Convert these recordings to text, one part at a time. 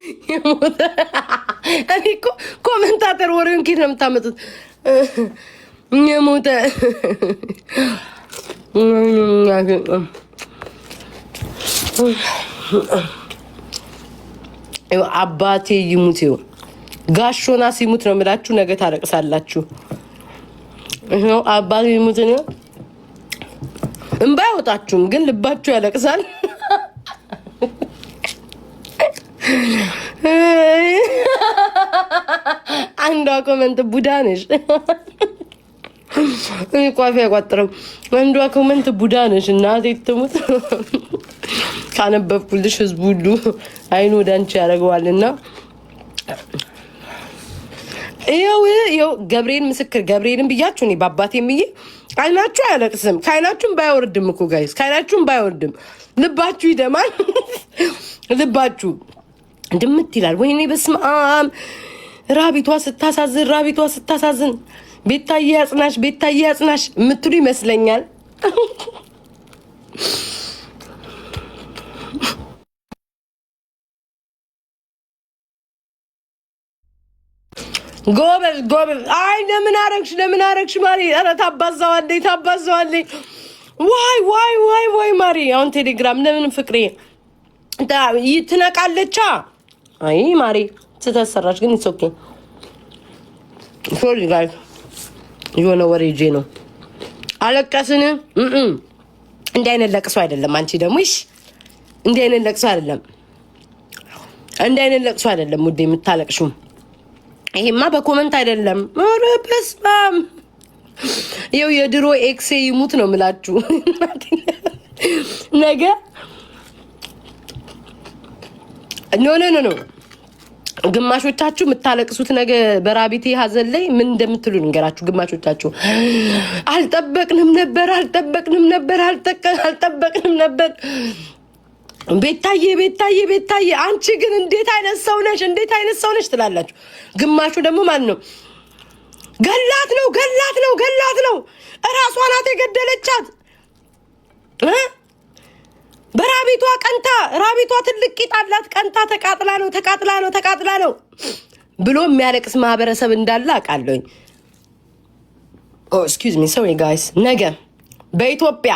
የሞተ እኔ እኮ ኮሜንታተር ወሬውን ኪድ ነው የምታመጡት። የሞተ አባቴ ይሙት ይው ጋሾና ሲሙት ነው የምላችሁ። ነገ ታረቅሳላችሁ። አባቴ ይሙት ነው እንባ አይወጣችሁም፣ ግን ልባችሁ ያለቅሳል። አንዷ ኮመንት ቡዳ ነሽ እኔ ቋፊ ያቋጥረው። አንዷ ኮመንት ቡዳ ነሽ እናቴ ትሙት። ካነበብኩልሽ ህዝቡ ሁሉ አይኑ ወደ አንቺ ያደርገዋልና ይኸው ገብርኤል ምስክር ገብርኤልን ብያችሁ እኔ በአባቴ ምዬ አይናችሁ አያለቅስም። ከአይናችሁም ባይወርድም እኮ ጋይስ ከአይናችሁም ባይወርድም ልባችሁ ይደማል። ልባችሁ ድምት ይላል። ወይኔ በስመ አብ ራቢቷ ስታሳዝን፣ ራቢቷ ስታሳዝን። ቤታዬ ያጽናሽ፣ ቤታዬ ያጽናሽ የምትሉ ይመስለኛል። ጎበዝ ጎበዝ። አይ ለምን አረግሽ ለምን አረግሽ ማሪ? ኧረ ታባዛዋለኝ ታባዛዋለኝ። ዋይ ዋይ ዋይ ዋይ ማሪ። አሁን ቴሌግራም ለምን ፍቅሬ ትነቃለቻ? አይ ማሪ ስተሰራች ግን ኦኬ። ሶሪ ጋይስ የሆነ ወሬ ጄ ነው። አለቀስን። እንዲህ አይነት ለቅሶ አይደለም። አንቺ ደግሞ እሺ እንዲህ አይነት ለቅሶ አይደለም። እንዲህ አይነት ለቅሶ አይደለም ውዴ የምታለቅሽው። ይሄማ በኮመንት አይደለም። ኧረ በስመ አብ ይኸው የድሮ ኤክሴ ይሙት ነው የምላችሁ። ነገ ኖ ግማሾቻችሁ የምታለቅሱት ነገ በራቢቴ ሀዘን ላይ ምን እንደምትሉ ንገራችሁ። ግማሾቻችሁ አልጠበቅንም ነበር አልጠበቅንም ነበር ቤታዬ ቤታዬ ቤታዬ አንቺ ግን እንዴት አይነት ሰው ነሽ እንዴት አይነት ሰው ነሽ ትላላችሁ። ግማሹ ደግሞ ማን ነው ገላት ነው እራሷ ናት የገደለቻት በራቢቷ ቀንታ። ራቢቷ ትልቅ ቂጥ አላት። ቀንታ ተቃጥላ ነው ብሎ የሚያለቅስ ማህበረሰብ እንዳለ አውቃለሁኝ። ኤክስኪውዝ ሚ ሶሪ ጋይስ። ነገ በኢትዮጵያ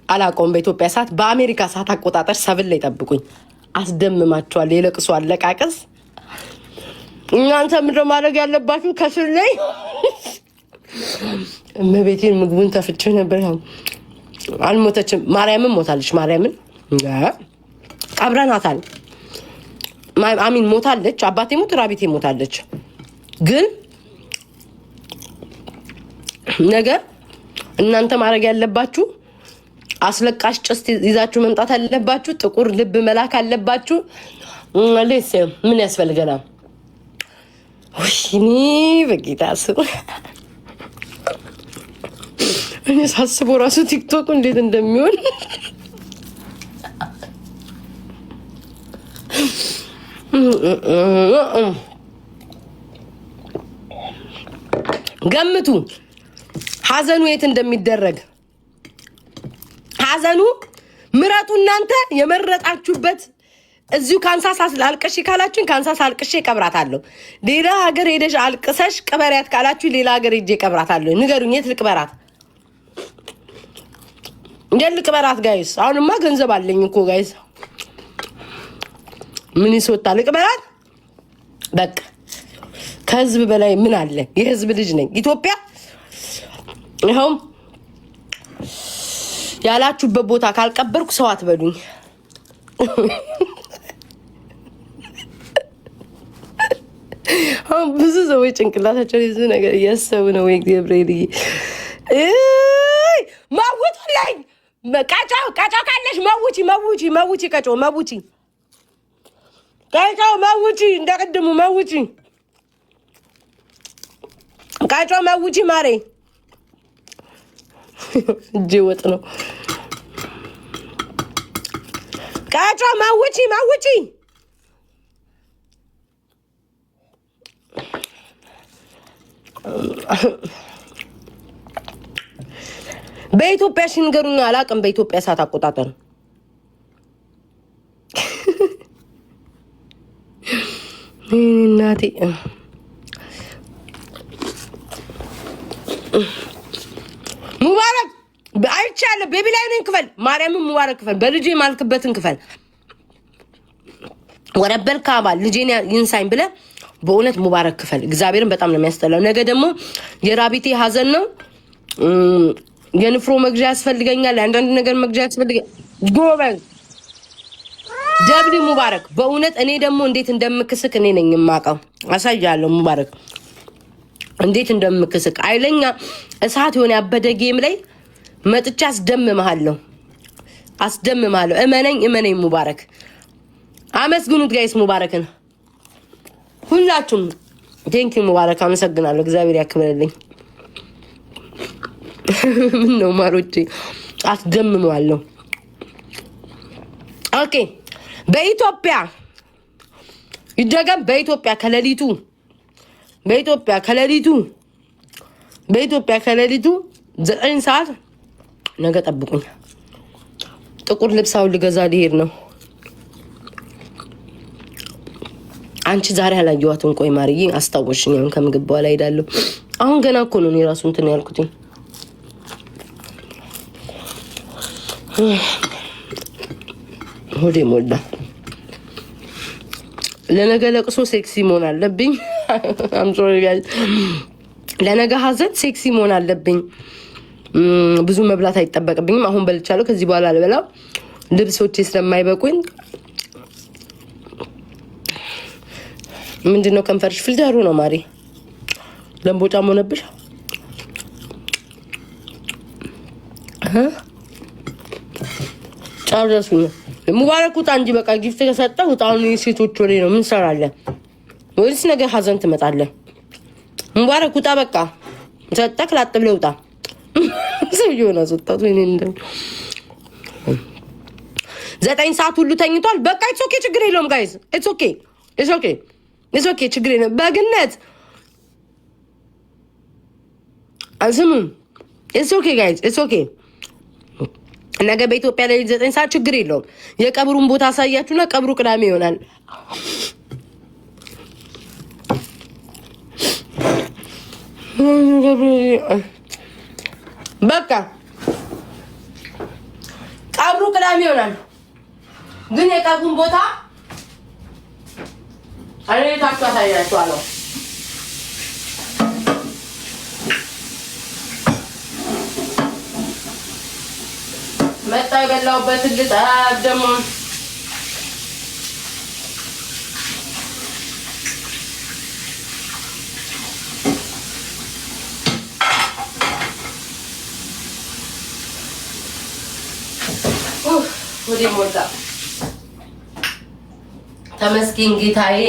አላቆም በኢትዮጵያ ሰዓት በአሜሪካ ሰዓት አቆጣጠር 7 ላይ ጠብቁኝ። አስደምማችኋል። የለቅሶ አለቃቀስ እናንተ ምንድነው ማድረግ ያለባችሁ? ከስር ላይ እመቤቴን ምግቡን ተፍቼ ነበር። አልሞተችም። ማርያምን ሞታለች። ማርያምን ቀብረናታል። አሚን ሞታለች። አባቴ ሞት ራቢቴ ሞታለች። ግን ነገ እናንተ ማድረግ ያለባችሁ አስለቃሽ ጭስ ይዛችሁ መምጣት አለባችሁ። ጥቁር ልብ መላክ አለባችሁ። ለሴ ምን ያስፈልገናል? ወይኔ በጌታ ስም እኔ ሳስበው ራሱ ቲክቶክ እንዴት እንደሚሆን ገምቱ። ሀዘኑ የት እንደሚደረግ ሀዘኑ ምረጡ። እናንተ የመረጣችሁበት እዚሁ ካንሳስ አልቅሽ ካላችሁኝ ካንሳስ አልቅሼ ቀብራታለሁ። ሌላ ሀገር ሄደሽ አልቅሰሽ ቅበሪያት ካላችሁ ሌላ ሀገር ሄጄ ቀብራታለሁ። ንገሩኝ የት ልቅበራት? ልቅበራት ጋይስ? አሁንማ ገንዘብ አለኝ እኮ ጋይስ። ምን ይስወጣ ልቅበራት? በቃ ከህዝብ በላይ ምን አለ? የህዝብ ልጅ ነኝ። ኢትዮጵያ ይኸው ያላችሁበት ቦታ ካልቀበርኩ ሰው አትበሉኝ። አሁን ብዙ ሰዎች ጭንቅላታቸው ብዙ ነገር እያሰቡ ነው። ወይ ገብርኤል መውጡልኝ። ቀጮ ካለሽ መውጪ ቀጮ መውጪ እንደ ቅድሙ መውጪ ቀጮ መውጪ ማሬ። እጄ ወጥ ነው። ቀጮ መውጪ በኢትዮጵያ ሽንገሩና አላቅም። በኢትዮጵያ ሰዓት አቆጣጠር እናቴ ሙባረክ አይቻለ ቤቢ ላይ ነኝ ክፈል ማርያምን ሙባረክ ክፈል በልጄ ማልክበትን ክፈል ወረበል ካባል ልጄን ይንሳኝ ብለ በእውነት ሙባረክ ክፈል። እግዚአብሔርን በጣም ነው የሚያስጠላው። ነገ ደግሞ የራቢቴ ሀዘን ነው። የንፍሮ መግዣ ያስፈልገኛል። አንዳንድ ነገር መግዣ ያስፈልገኛል። ጎበዝ ደብሊ ሙባረክ በእውነት እኔ ደግሞ እንዴት እንደምክስክ እኔ ነኝ የማውቀው። አሳያለሁ ሙባረክ እንዴት እንደምክስክ አይለኛ እሳት የሆነ ያበደ ጌም ላይ መጥቻ አስደምምሃለሁ። እመነኝ ሙባረክ። አመስግኑት ጋይስ ሙባረክን ሁላችሁም። ቴንኪው ሙባረክ አመሰግናለሁ። እግዚአብሔር ያክብርልኝ። ምን ነው ማሮቼ አስደምመዋለሁ። ኦኬ በኢትዮጵያ ይደገም። በኢትዮጵያ ከሌሊቱ 9 ሰዓት ነገ ጠብቁኝ። ጥቁር ልብሳውን ልገዛ ሊሄድ ነው። አንቺ ዛሬ አላየኋትም። ቆይ ማርዬ አስታወሽኝ። አሁን ከምግብ በኋላ ሄዳለሁ። አሁን ገና እኮ ነው እኔ ራሱ እንትን ያልኩት። ሆዴ ሞላ። ለነገ ለቅሶ ሴክሲ መሆን አለብኝ። አም ሶሪ ጋይስ። ለነገ ሀዘን ሴክሲ መሆን አለብኝ። ብዙ መብላት አይጠበቅብኝም። አሁን በልቻለሁ። ከዚህ በኋላ አልበላም። ልብሶቼ ስለማይበቁኝ ምንድነው ከንፈርሽ ፊልተሩ ነው ማሪ። ለምቦጫም ሆነብሽ። ጫርደሱኝ ሙባረክ ውጣ እንጂ በቃ ጊፍት ከሰጠ ውጣውን። ሴቶች ወሬ ነው ምን ሰራለን? ወይስ ነገ ሀዘን ትመጣለህ? ሙባረክ ውጣ በቃ ሰጠክ ላጥ ብለህ ውጣ። ሰውዬው ነው ሰጣቱ። እኔ እንደው 9 ሰዓት ሁሉ ተኝቷል። በቃ ኢትስ ኦኬ ችግር የለውም ጋይስ። ኢትስ ኦኬ ችግር የለውም። በግነት አዝሙን ኢትስ ኦኬ ጋይስ ኢትስ ኦኬ። ነገ በኢትዮጵያ ላይ 9 ሰዓት ችግር የለውም። የቀብሩን ቦታ አሳያችሁና ቀብሩ ቅዳሜ ይሆናል። በቃ ቀብሩ ቅዳሜ ይሆናል። ግን የቀብሩን ቦታ አሬታችሁ አሳያችኋለሁ። መጣ የበላሁበት ልጣብ ደግሞ ወደ ሞላ ተመስገን ጌታዬ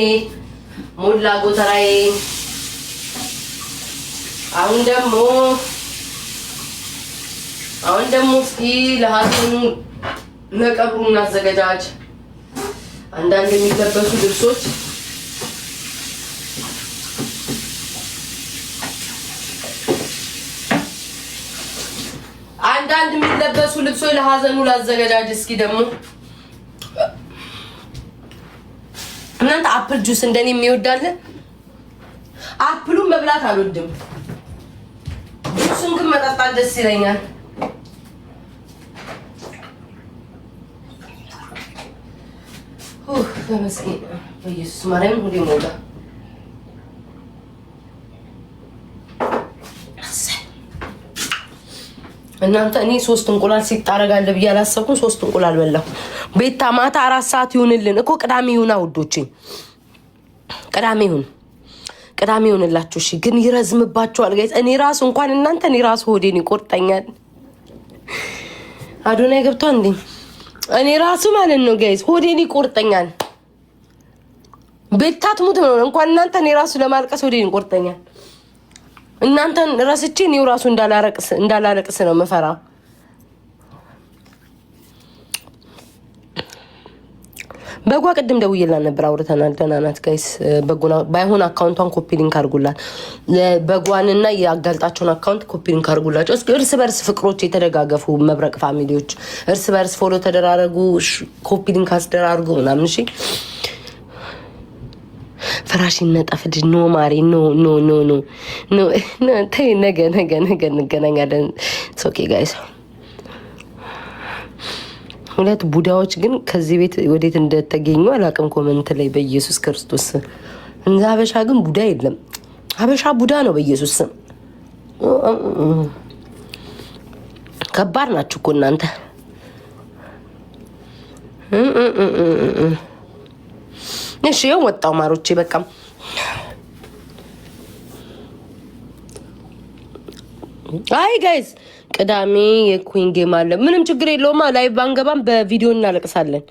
ሞላ ጎተራዬ። አሁን ደግሞ እስኪ ለሀዘኑ ለቀብሩ እናዘጋጃጅ። አንዳንድ የሚለበሱ ልብሶች ለሀዘኑ ላዘጋጃጅ። እስኪ ደግሞ እናንተ አፕል ጁስ እንደኔ የሚወዳለ? አፕሉን መብላት አልወድም፣ ጁሱን ግን መጠጣት ደስ ይለኛል። ተመስገን በኢየሱስ ማርያም ሁሌ ሞላ። እናንተ እኔ 3 እንቁላል ሲጣረጋለ ብዬ አላሰብኩም። 3 እንቁላል በላሁ። ቤታ ማታ 4 ሰዓት ይሁንልን እኮ ቅዳሜ ይሁን ውዶቼ፣ ቅዳሜ ይሁንላችሁ። እሺ ግን ይረዝምባችኋል ጋይስ። እኔ ራሱ እንኳን እናንተ እኔ ራሱ ሆዴን ይቆርጠኛል። አዶናይ ገብቷል እንዴ? እኔ ራሱ ማለት ነው ጋይስ ሆዴን ይቆርጠኛል። ቤታ ትሙት ነው እንኳን እናንተ እኔ ራሱ ለማልቀስ ሆዴን ይቆርጠኛል። እናንተን ረስቼ እኔው ራሱ እንዳላለቅስ ነው መፈራ። በጓ ቅድም ደውዬላት ነበር፣ አውርተናል። ደህና ናት ጋይስ። በጓ ባይሆን አካውንቷን ኮፒ ሊንክ አድርጉላት። በጓንና ያጋልጣቸውን አካውንት ኮፒ ሊንክ አድርጉላቸው። እስኪ እርስ በርስ ፍቅሮች የተደጋገፉ መብረቅ ፋሚሊዎች እርስ በርስ ፎሎ ተደራረጉ፣ ኮፒ ሊንክ አስደራርጉ ምናምን። እሺ ፍራሽ ይነጠፍድ። ኖ ማሪ ኖ ኖ ኖ ኖ ኖ ተይ፣ ነገ እንገናኛለን። ኦኬ ጋይስ። ሁለት ቡዳዎች ግን ከዚህ ቤት ወዴት እንደተገኙ አላውቅም። ኮመንት ላይ በኢየሱስ ክርስቶስ እንዛ ሀበሻ ግን ቡዳ የለም። ሀበሻ ቡዳ ነው በኢየሱስ ስም። ከባድ ናችሁ እኮ እናንተ። እሺ ይኸው ወጣው ማሮቼ በቃ አይ ጋይስ ቅዳሜ የኩዊን ጌም አለ። ምንም ችግር የለውም። ላይቭ ባንገባም በቪዲዮ እናለቅሳለን።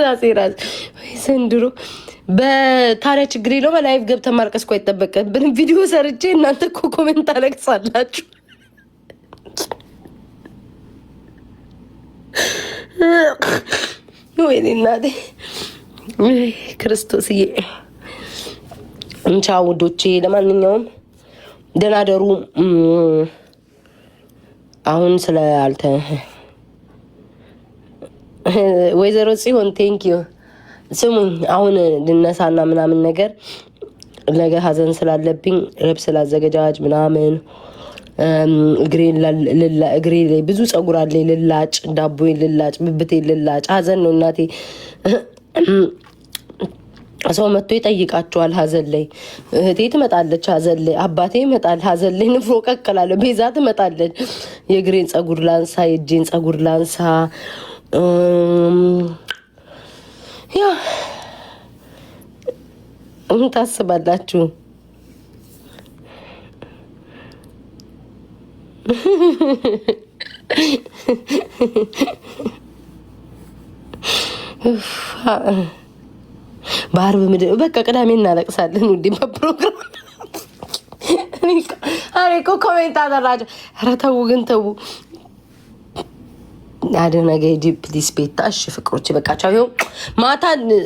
ራሴ ዘንድሮ በታዲያ ችግር የለውም። ላይቭ ገብተን ማልቀስ እኮ አይጠበቅብንም። ቪዲዮ ሰርቼ እናንተ እኮ ኮሜንት አለቅሳላችሁ። ወይኔ እናቴ ክርስቶስዬ። እንቻ ውዶቼ፣ ለማንኛውም ደህና ደሩ። አሁን ስለ አልተ ወይዘሮ ጽዮን ቴንኪዩ። ስሙኝ፣ አሁን ልነሳና ምናምን ነገር ነገ ሀዘን ስላለብኝ ልብስ ላዘገጃጅ ምናምን እግሬ ላይ ብዙ ጸጉር አለኝ። ልላጭ፣ ዳቦዬን ልላጭ፣ ብብቴ ልላጭ። ሀዘን ነው እናቴ። ሰው መጥቶ ይጠይቃቸዋል ሀዘን ላይ። እህቴ ትመጣለች ሀዘን ላይ፣ አባቴ ይመጣል ሀዘን ላይ። ንፍሮ ቀቅላለሁ። ቤዛ ትመጣለች። የእግሬን ጸጉር ላንሳ፣ የእጄን ጸጉር ላንሳ። ያ ምን ታስባላችሁ? ባህር በምድር በቃ ቅዳሜ እናለቅሳለን። ውዴ በፕሮግራም አሬ እኮ ኮሜንት አደራቸው። ኧረ ተው ግን ተው። አደነገ ፕሊስ ቤታ። እሺ ፍቅሮች በቃ ቻው። ይኸው ማታ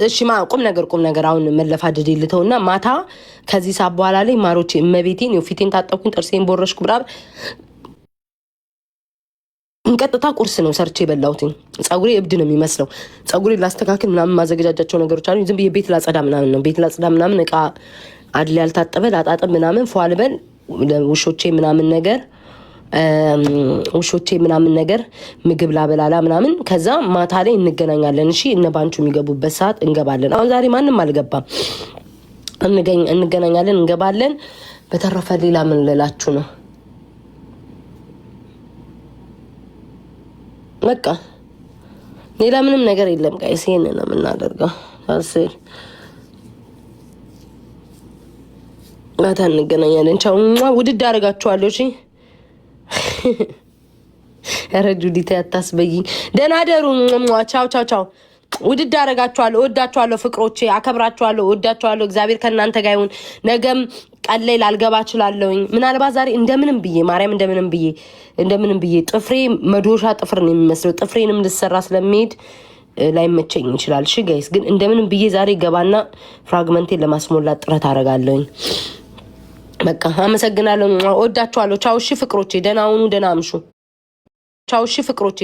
እሺ ቁም ነገር አሁን መለፋደድ ይልተውና ማታ ከዚህ ሰዓት በኋላ ላይ ማሮቼ እመቤቴን ይኸው ፊቴን ታጠብኩኝ፣ ጥርሴን ቦረሽኩ ብራብ እንቀጥታ ቁርስ ነው ሰርቼ የበላሁትኝ። ጸጉሬ እብድ ነው የሚመስለው። ጸጉሬ ላስተካክል ምናምን ማዘገጃጃቸው ነገሮች አሉ። ዝም ብዬ ቤት ላጸዳ ምናምን ነው። ቤት ላጸዳ ምናምን እቃ አድል ያልታጠበ ላጣጥብ ምናምን ፏልበል ውሾቼ ምናምን ነገር ምግብ ላበላላ ምናምን። ከዛ ማታ ላይ እንገናኛለን። እሺ እነ ባንቹ የሚገቡበት ሰዓት እንገባለን። አሁን ዛሬ ማንም አልገባም። እንገናኛለን፣ እንገባለን። በተረፈ ሌላ ምን ልላችሁ ነው? በቃ ሌላ ምንም ነገር የለም ጋይስ። ይሄን ነው የምናደርገው። አስር ማታ እንገናኛለን። ቻው። ውድድ አደርጋችኋለሁ። እሺ ኧረ ጁዲታ ያታስበይኝ። ደህና ደሩ። ቻው። ውድድ አደርጋችኋለሁ። እወዳችኋለሁ ፍቅሮቼ፣ አከብራችኋለሁ፣ እወዳችኋለሁ። እግዚአብሔር ከእናንተ ጋር ይሁን። ነገም ቀን ላይ ላልገባ እችላለሁኝ። ምናልባት ዛሬ እንደምንም ብዬ ጥፍሬ መዶሻ ጥፍር ነው የሚመስለው። ጥፍሬንም ልሰራ ስለሚሄድ ላይመቸኝ ይችላል። እሺ ጋይስ፣ ግን እንደምንም ብዬ ዛሬ ገባና ፍራግመንቴን ለማስሞላት ጥረት አደርጋለሁኝ። በቃ አመሰግናለሁ። እወዳችኋለሁ። ቻው። እሺ ፍቅሮቼ፣ ደህና ሁኑ፣ ደህና አምሹ። ቻው። እሺ ፍቅሮቼ።